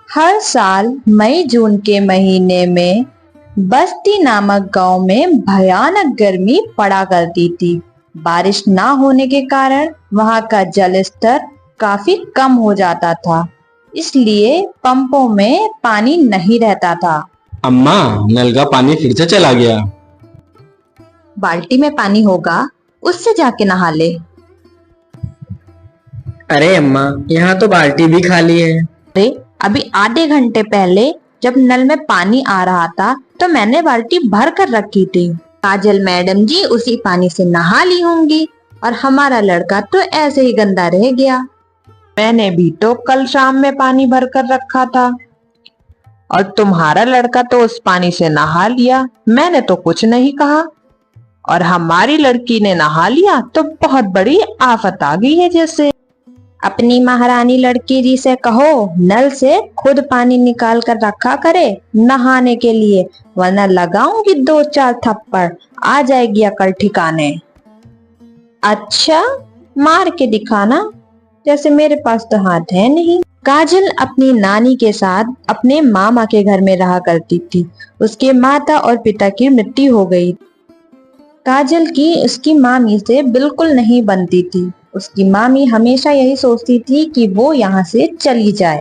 हर साल मई जून के महीने में बस्ती नामक गांव में भयानक गर्मी पड़ा करती थी। बारिश ना होने के कारण वहां का जल स्तर काफी कम हो जाता था, इसलिए पंपों में पानी नहीं रहता था। अम्मा, नल का पानी फिर से चला गया। बाल्टी में पानी होगा, उससे जाके नहा ले। अरे अम्मा, यहाँ तो बाल्टी भी खाली है। अरे अभी आधे घंटे पहले जब नल में पानी आ रहा था तो मैंने बाल्टी भर कर रखी थी। काजल मैडम जी उसी पानी से नहा ली होंगी और हमारा लड़का तो ऐसे ही गंदा रह गया। मैंने भी तो कल शाम में पानी भर कर रखा था और तुम्हारा लड़का तो उस पानी से नहा लिया। मैंने तो कुछ नहीं कहा और हमारी लड़की ने नहा लिया तो बहुत बड़ी आफत आ गई है। जैसे अपनी महारानी लड़की जी से कहो नल से खुद पानी निकाल कर रखा करे नहाने के लिए, वरना लगाऊंगी 2-4 थप्पड़, आ जाएगी अकल ठिकाने। अच्छा, मार के दिखाना, जैसे मेरे पास तो हाथ है नहीं। काजल अपनी नानी के साथ अपने मामा के घर में रहा करती थी। उसके माता और पिता की मृत्यु हो गई। काजल की उसकी मामी से बिल्कुल नहीं बनती थी। उसकी मामी हमेशा यही सोचती थी कि वो यहाँ से चली जाए।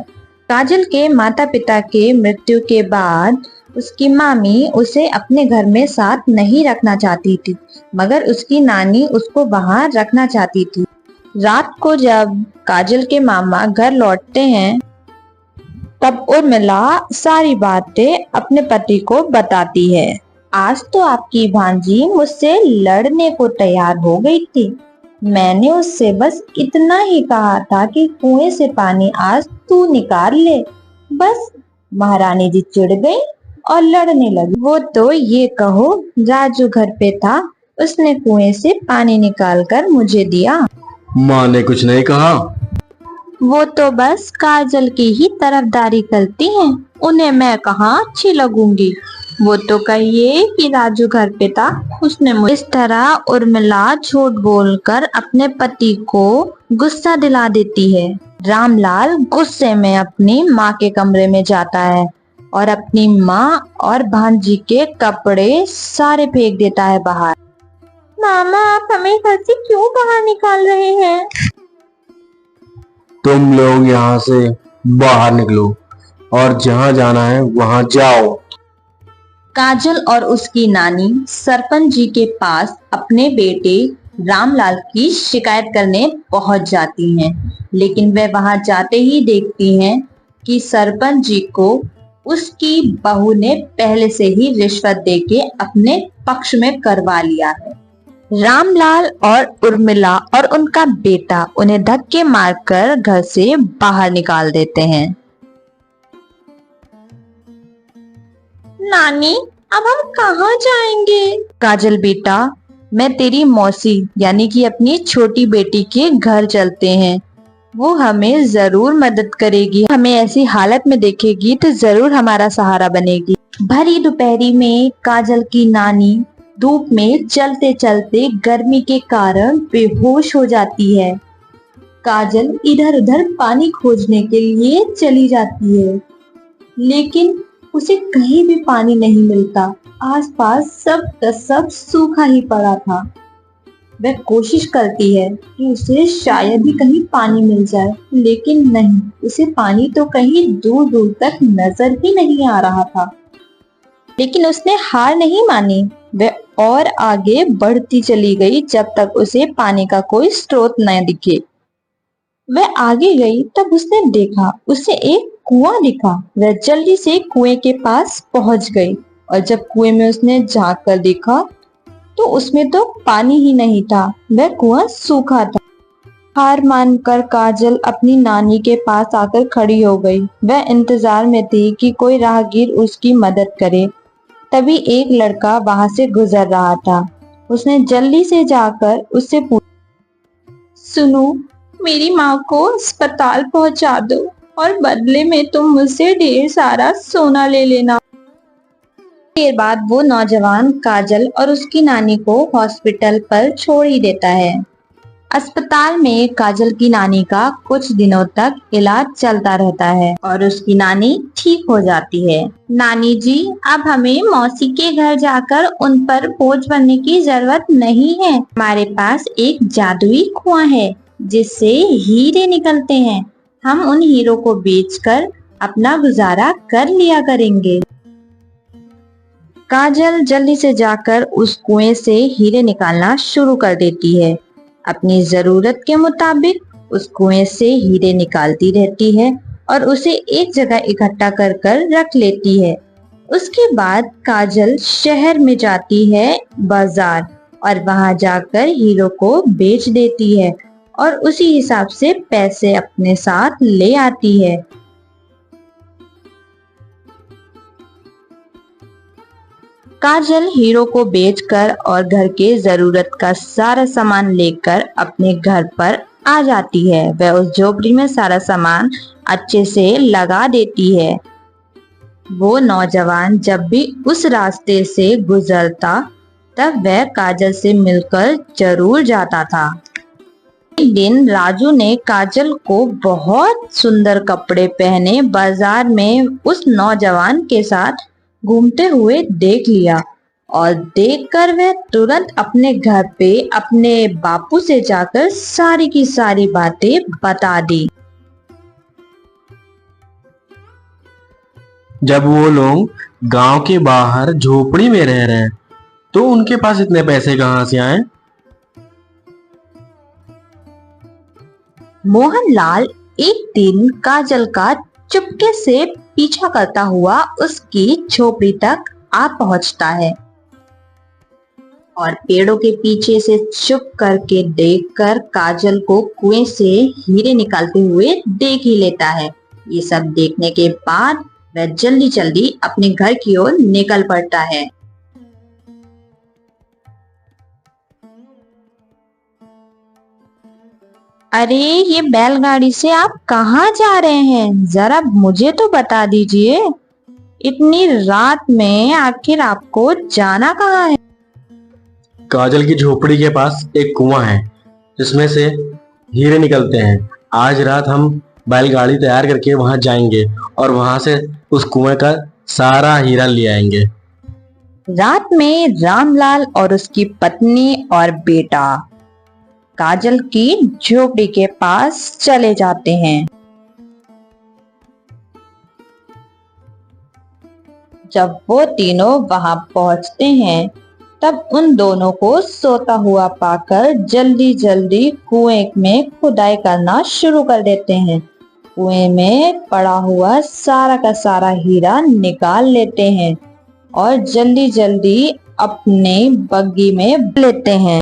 काजल के माता पिता के मृत्यु के बाद उसकी मामी उसे अपने घर में साथ नहीं रखना चाहती थी, मगर उसकी नानी उसको वहाँ रखना चाहती थी। रात को जब काजल के मामा घर लौटते हैं तब उर्मिला सारी बातें अपने पति को बताती है। आज तो आपकी भांजी मुझसे लड़ने को तैयार हो गई थी। मैंने उससे बस इतना ही कहा था कि कुएं से पानी आज तू निकाल ले, बस महारानी जी चिढ़ गई और लड़ने लगी। वो तो ये कहो राजू घर पे था, उसने कुएं से पानी निकाल कर मुझे दिया। माँ ने कुछ नहीं कहा। वो तो बस काजल की ही तरफदारी करती हैं, उन्हें मैं कहाँ अच्छी लगूंगी। वो तो कहिए कि राजू घर पे था, उसने मुझे इस तरह उर्मिला झूठ बोलकर अपने पति को गुस्सा दिला देती है। रामलाल गुस्से में अपनी माँ के कमरे में जाता है और अपनी माँ और भांजी के कपड़े सारे फेंक देता है बाहर। मामा, आप हमें घर से क्यों बाहर निकाल रहे हैं? तुम लोग यहाँ से बाहर निकलो और जहाँ जाना है वहाँ जाओ। काजल और उसकी नानी सरपंच जी के पास अपने बेटे रामलाल की शिकायत करने पहुंच जाती हैं, लेकिन वे वहां जाते ही देखती हैं कि सरपंच जी को उसकी बहू ने पहले से ही रिश्वत देके अपने पक्ष में करवा लिया है। रामलाल और उर्मिला और उनका बेटा उन्हें धक्के मारकर घर से बाहर निकाल देते हैं। नानी, अब हम कहाँ जाएंगे? काजल बेटा, मैं तेरी मौसी यानी कि अपनी छोटी बेटी के घर चलते हैं। वो हमें जरूर मदद करेगी, हमें ऐसी हालत में देखेगी तो जरूर हमारा सहारा बनेगी। भरी दोपहरी में काजल की नानी धूप में चलते चलते गर्मी के कारण बेहोश हो जाती है। काजल इधर उधर पानी खोजने के लिए चली जाती है, लेकिन उसे कहीं भी पानी नहीं मिलता। आसपास सब का सब सूखा ही पड़ा था। वह कोशिश करती है कि उसे शायद ही कहीं पानी मिल जाए, लेकिन नहीं, उसे पानी तो कहीं दूर दूर तक नजर ही नहीं आ रहा था। लेकिन उसने हार नहीं मानी। वह और आगे बढ़ती चली गई जब तक उसे पानी का कोई स्रोत न दिखे। वह आगे गई तब उसने देखा, उसे एक कुआं दिखा। वह जल्दी से कुएं के पास पहुंच गई और जब कुएं में उसने झांक कर देखा तो उसमें तो पानी ही नहीं था, वह कुआं सूखा था। हार मानकर काजल अपनी नानी के पास आकर खड़ी हो गई। वह इंतजार में थी कि कोई राहगीर उसकी मदद करे। तभी एक लड़का वहां से गुजर रहा था। उसने जल्दी से जाकर उससे पूछा, सुनो, मेरी माँ को अस्पताल पहुंचा दो और बदले में तुम मुझसे ढेर सारा सोना ले लेना। देर बाद वो नौजवान काजल और उसकी नानी को हॉस्पिटल पर छोड़ ही देता है। अस्पताल में काजल की नानी का कुछ दिनों तक इलाज चलता रहता है और उसकी नानी ठीक हो जाती है। नानी जी, अब हमें मौसी के घर जाकर उन पर बोझ बनने की जरूरत नहीं है। हमारे पास एक जादुई कुआं है जिससे हीरे निकलते हैं। हम उन हीरो को बेचकर अपना गुजारा कर लिया करेंगे। काजल जल्दी से जाकर उस कुएं से हीरे निकालना शुरू कर देती है। अपनी जरूरत के मुताबिक उस कुएं से हीरे निकालती रहती है और उसे एक जगह इकट्ठा कर कर रख लेती है। उसके बाद काजल शहर में जाती है बाजार और वहां जाकर हीरो को बेच देती है और उसी हिसाब से पैसे अपने साथ ले आती है। काजल हीरो को बेचकर और घर के जरूरत का सारा सामान लेकर अपने घर पर आ जाती है। वह उस झोपड़ी में सारा सामान अच्छे से लगा देती है। वो नौजवान जब भी उस रास्ते से गुजरता तब वह काजल से मिलकर जरूर जाता था। एक दिन राजू ने काजल को बहुत सुंदर कपड़े पहने बाजार में उस नौजवान के साथ घूमते हुए देख लिया और देखकर वह तुरंत अपने घर पे अपने बापू से जाकर सारी की सारी बातें बता दी। जब वो लोग गांव के बाहर झोपड़ी में रह रहे हैं तो उनके पास इतने पैसे कहाँ से आए? मोहनलाल एक दिन काजल का चुपके से पीछा करता हुआ उसकी झोपड़ी तक आ पहुंचता है और पेड़ों के पीछे से चुप करके देखकर काजल को कुएं से हीरे निकालते हुए देख ही लेता है। ये सब देखने के बाद वह जल्दी जल्दी अपने घर की ओर निकल पड़ता है। अरे, ये बैलगाड़ी से आप कहाँ जा रहे हैं? जरा मुझे तो बता दीजिए। इतनी रात में आखिर आपको जाना कहाँ है? काजल की झोपड़ी के पास एक कुआं है जिसमें से हीरे निकलते हैं। आज रात हम बैलगाड़ी तैयार करके वहां जाएंगे और वहां से उस कुएं का सारा हीरा ले आएंगे। रात में रामलाल और उसकी पत्नी और बेटा काजल की झोपड़ी के पास चले जाते हैं। जब वो तीनों वहां पहुंचते हैं तब उन दोनों को सोता हुआ पाकर जल्दी जल्दी कुएं में खुदाई करना शुरू कर देते हैं। कुएं में पड़ा हुआ सारा का सारा हीरा निकाल लेते हैं और जल्दी जल्दी अपने बग्गी में लेते हैं।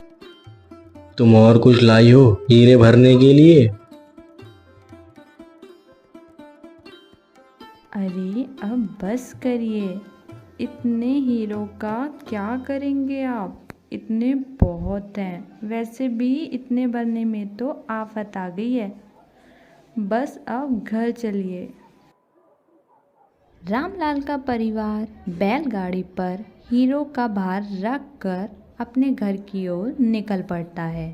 तुम और कुछ लाई हो हीरे भरने के लिए? अरे अब बस करिए, इतने हीरों का क्या करेंगे आप? इतने बहुत हैं। वैसे भी इतने भरने में तो आफत आ गई है। बस अब घर चलिए। रामलाल का परिवार बैलगाड़ी पर हीरो का भार रख कर अपने घर की ओर निकल पड़ता है।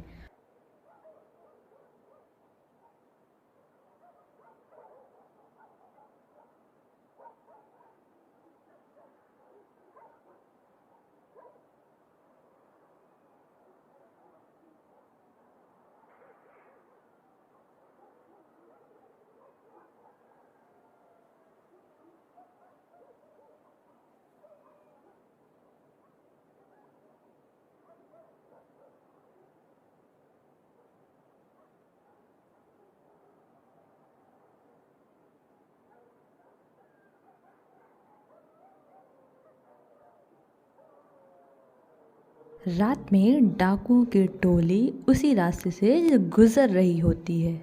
रात में डाकुओं की टोली उसी रास्ते से गुजर रही होती है।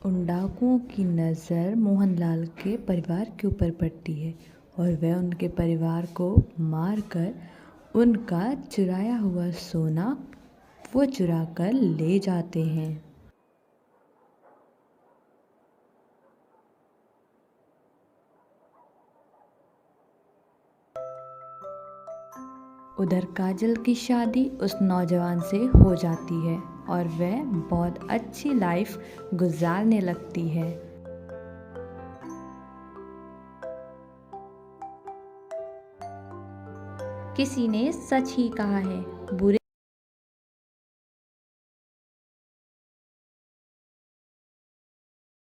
उन डाकुओं की नज़र मोहनलाल के परिवार के ऊपर पड़ती है और वह उनके परिवार को मारकर उनका चुराया हुआ सोना वो चुरा कर ले जाते हैं। उधर काजल की शादी उस नौजवान से हो जाती है और वह बहुत अच्छी लाइफ गुजारने लगती है। किसी ने सच ही कहा है, बुरे